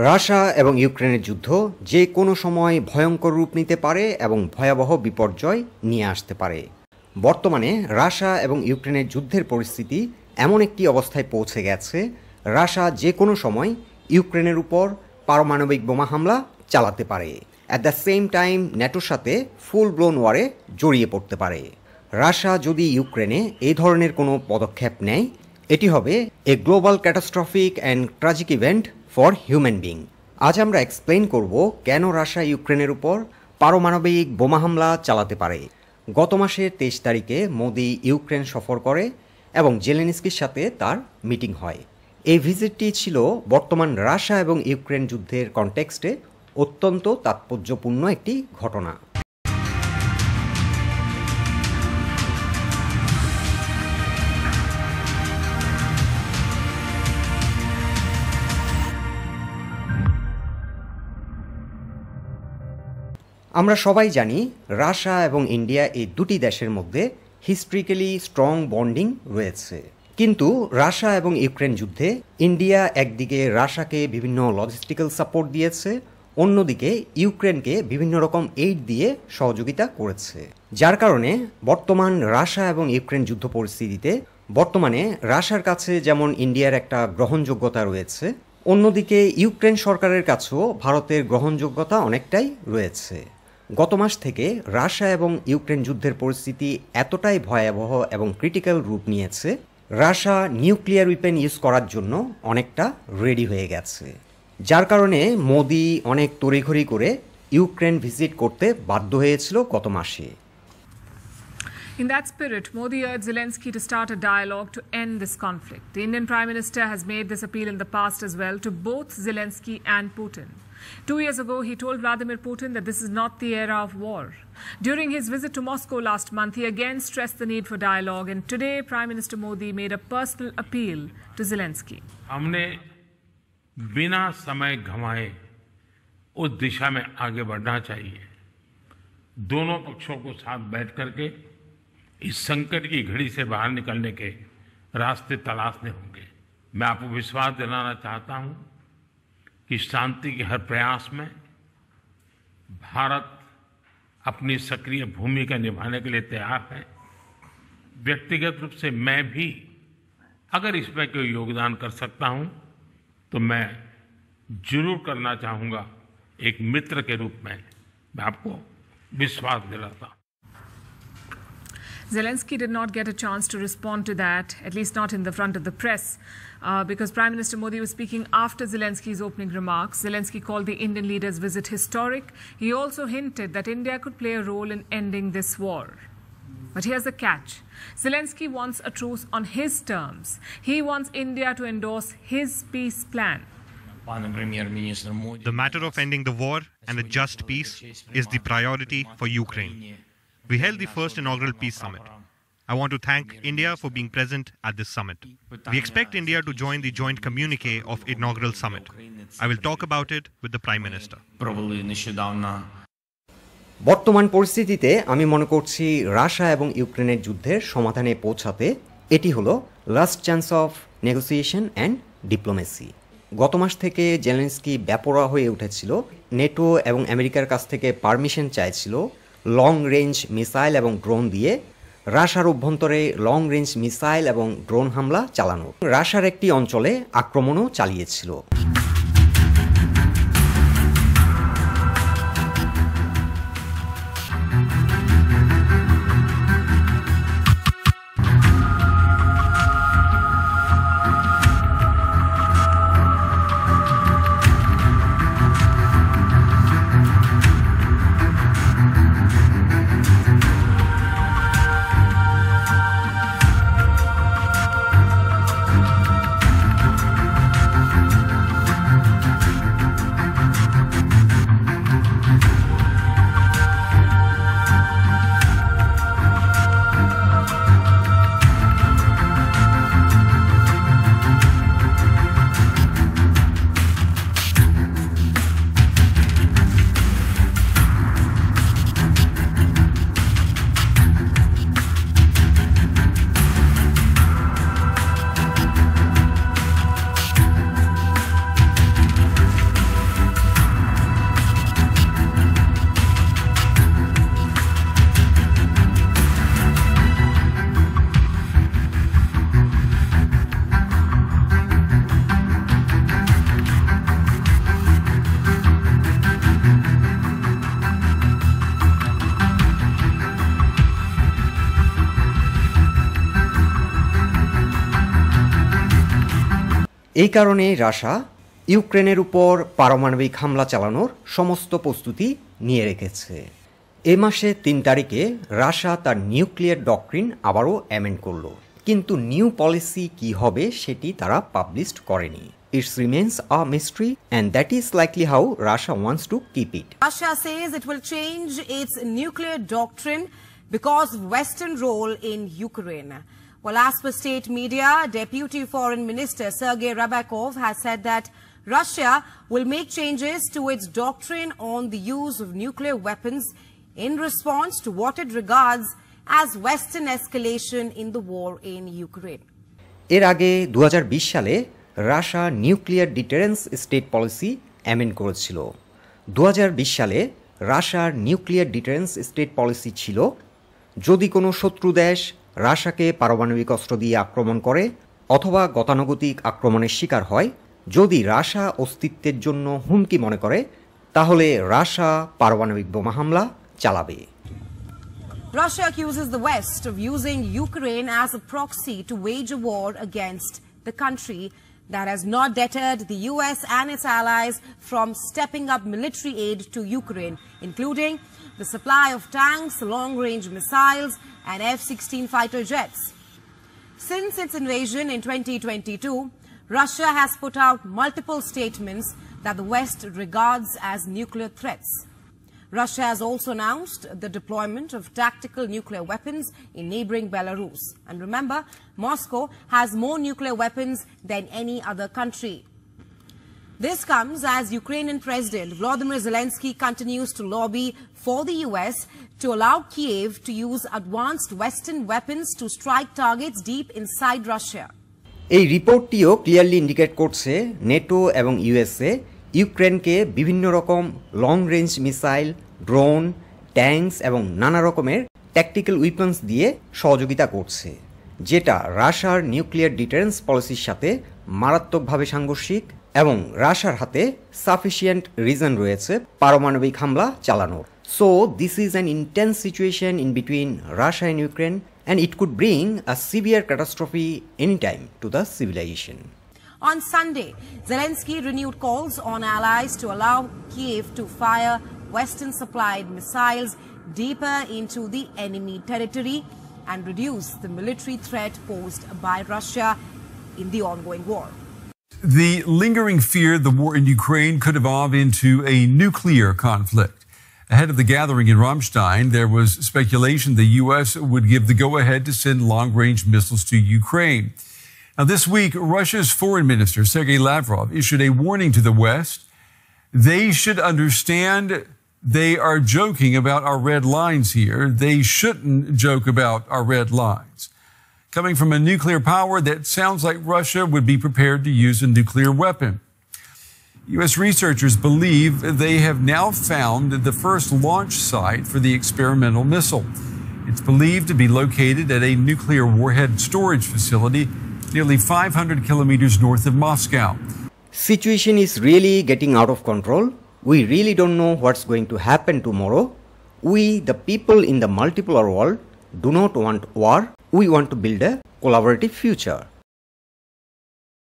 Russia এবং ইউক্রেনের যুদ্ধ যে কোনো সময় ভয়ঙ্কর রূপ নিতে পারে এবং ভয়াবহ বিপর্যয় নিয়ে আসতে পারে। বর্তমানে রাশিয়া এবং ইউক্রেনের যুদ্ধের পরিস্থিতি এমন একটি অবস্থায় পৌঁছে গেছে, রাশিয়া যে কোনো সময় ইউক্রেনের উপর পারমাণবিক বোমা হামলা চালাতে পারে। অ্যাট দ্য সেম টাইম ন্যাটোর সাথে ফুল ব্লোন ওয়ারে জড়িয়ে পড়তে পারে। রাশিয়া যদি ইউক্রেনে এই ধরনের কোনো পদক্ষেপ নেয়, এটি হবে এ global catastrophic and tragic event for human being. আজ আমরা এক্সপ্লেইন করব কেন রাশিয়া ইউক্রেনের উপর পারমাণবিক বোমা হামলা চালাতে পারে। গত মাসের 23 তারিখে মোদি ইউক্রেন সফর করে এবং জেলেনস্কির সাথে তার মিটিং হয়। এই ভিজিটটি ছিল বর্তমান রাশিয়া এবং ইউক্রেন যুদ্ধের কনটেক্সটে অত্যন্ত তাৎপর্যপূর্ণ একটি ঘটনা। আমরা সবাই জানি রাশিয়া এবং ইন্ডিয়া এই দুটি দেশের মধ্যে হিস্ট্রিক্যালি স্ট্রং বন্ডিং রয়েছে। কিন্তু রাশিয়া এবং ইউক্রেন যুদ্ধে ইন্ডিয়া একদিকে রাশিয়াকে বিভিন্ন লজিস্টিক্যাল সাপোর্ট দিয়েছে, অন্যদিকে ইউক্রেনকে বিভিন্ন রকম এইড দিয়ে সহযোগিতা করেছে, যার কারণে বর্তমান রাশিয়া এবং ইউক্রেন যুদ্ধ পরিস্থিতিতে বর্তমানে রাশিয়ার কাছে যেমন ইন্ডিয়ার একটা গ্রহণযোগ্যতা রয়েছে, অন্যদিকে ইউক্রেন সরকারের কাছেও ভারতের গ্রহণযোগ্যতা অনেকটাই রয়েছে। গত মাস থেকে রাশিয়া এবং ইউক্রেন যুদ্ধের পরিস্থিতি এতটাই ভয়াবহ এবং ক্রিটিক্যাল রূপ নিয়েছে, রাশিয়া নিউক্লিয়ার উইপেন ইউজ করার জন্য অনেকটা রেডি হয়ে গেছে, যার কারণে মোদি অনেক তড়িঘড়ি করে ইউক্রেন ভিজিট করতে বাধ্য হয়েছিল গত মাসে। In that spirit, Modi urged Zelensky to start a dialogue to end this conflict. The Indian Prime Minister has made this appeal in the past as well to both Zelensky and Putin. 2 years ago, he told Vladimir Putin that this is not the era of war. During his visit to Moscow last month, he again stressed the need for dialogue, and today Prime Minister Modi made a personal appeal to Zelensky. हमने बिना समय गंवाए उस दिशा में आगे बढ़ना चाहिए। दोनों पक्षों को साथ बैठ करके इस संकट की घड़ी से बाहर निकलने के रास्ते तलाशने होंगे। मैं आपको विश्वास दिलाना चाहता हूं कि शांति के हर प्रयास में भारत अपनी सक्रिय भूमिका निभाने के लिए तैयार है। व्यक्तिगत रूप से मैं भी अगर इसमें कोई योगदान कर सकता हूं तो मैं जरूर करना चाहूँगा। एक मित्र के रूप में मैं आपको विश्वास दिलाता हूँ। Zelensky did not get a chance to respond to that, at least not in the front of the press, because Prime Minister Modi was speaking after Zelensky's opening remarks. Zelensky called the Indian leader's visit historic. He also hinted that India could play a role in ending this war. But here's the catch. Zelensky wants a truce on his terms. He wants India to endorse his peace plan. The matter of ending the war and a just peace is the priority for Ukraine. We held the first inaugural peace summit. I want to thank India for being present at this summit. We expect India to join the joint communique of inaugural summit. I will talk about it with the Prime Minister. বর্তমান পরিস্থিতিতে আমি মনে করছি Russia এবং ইউক্রেনের যুদ্ধের সমাধানে পৌঁছাতে এটি হলো last chance of negotiation and diplomacy. গত মাস থেকে জেলেনস্কি বেপরোয়া হয়ে উঠেছিল, নেটো এবং আমেরিকার কাছ থেকে পারমিশন চাইছিল লং রেঞ্জ মিসাইল এবং ড্রোন দিয়ে রাশিয়ার অভ্যন্তরে লং রেঞ্জ মিসাইল এবং ড্রোন হামলা চালানো। রাশিয়ার একটি অঞ্চলে আক্রমণও চালিয়েছিল। এই কারণে রাশিয়া ইউক্রেনের উপর পারমাণবিক হামলা চালানোর সমস্ত প্রস্তুতি নিয়ে রেখেছে। এ মাসে ৩ তারিখে রাশিয়া তার নিউক্লিয়ার ডক্ট্রিন আবারও অ্যামেন্ড করলো, কিন্তু নিউ পলিসি কি হবে সেটি তারা পাবলিশ করেনি। It remains a mystery, and that is likely how Russia wants to keep it. Russia says it will change its nuclear doctrine because of Western role in Ukraine. Well, as per state media, Deputy Foreign Minister Sergei Ryabkov has said that Russia will make changes to its doctrine on the use of nuclear weapons in response to what it regards as Western escalation in the war in Ukraine. এর আগে 2020 সালে Russia nuclear deterrence state policy amend করেছিল। 2020 সালে রাশিয়ার nuclear deterrence state policy ছিল, যদি কোনো শত্রু দেশ রাশিয়াকে পারমাণবিক অস্ত্র দিয়ে আক্রমণ করে অথবা গতানুগতিক আক্রমণের শিকার হয়, যদি রাশিয়া অস্তিত্বের জন্য হুমকি মনে করে, তাহলে রাশিয়া পারমাণবিক বোমা হামলা চালাবে। Russia accuses the West of using Ukraine as a proxy to wage a war against the country that has not deterred the US and its allies from stepping up military aid to Ukraine, including the supply of tanks, long-range missiles, and F-16 fighter jets. Since its invasion in 2022, Russia has put out multiple statements that the West regards as nuclear threats. Russia has also announced the deployment of tactical nuclear weapons in neighboring Belarus. And remember, Moscow has more nuclear weapons than any other country. This comes as Ukrainian President Volodymyr Zelensky continues to lobby for the US to allow Kyiv to use advanced Western weapons to strike targets deep inside Russia. এই রিপোর্টটিও clearly indicate করছে NATO এবং USA ইউক্রেনকে বিভিন্ন রকম long range missile, drone, tanks এবং নানা রকমের tactical weapons দিয়ে সহযোগিতা করছে, যেটা রাশিয়ার নিউক্লিয়ার ডিটারেন্স পলিসির সাথে মারাত্মকভাবে সাংঘর্ষিক এবং রাশিয়ার হাতে সাফিসিয়েন্ট রিজন রয়েছে পারমাণবিক হামলা চালানোর। So this is an intense situation in between Russia and Ukraine, and it could bring a severe catastrophe anytime to the civilization. On Sunday, Zelensky renewed calls on allies to allow Kyiv to fire Western-supplied missiles deeper into the enemy territory and reduce the military threat posed by Russia in the ongoing war. The lingering fear the war in Ukraine could evolve into a nuclear conflict. Ahead of the gathering in Ramstein, there was speculation the U.S. would give the go-ahead to send long-range missiles to Ukraine. Now, this week, Russia's foreign minister, Sergei Lavrov, issued a warning to the West. They should understand they are joking about our red lines here. They shouldn't joke about our red lines. Coming from a nuclear power that sounds like Russia would be prepared to use a nuclear weapon. U.S. researchers believe they have now found the first launch site for the experimental missile. It's believed to be located at a nuclear warhead storage facility nearly 500 kilometers north of Moscow. Situation is really getting out of control. We really don't know what's going to happen tomorrow. We, the people in the multipolar world, do not want war. We want to build a collaborative future.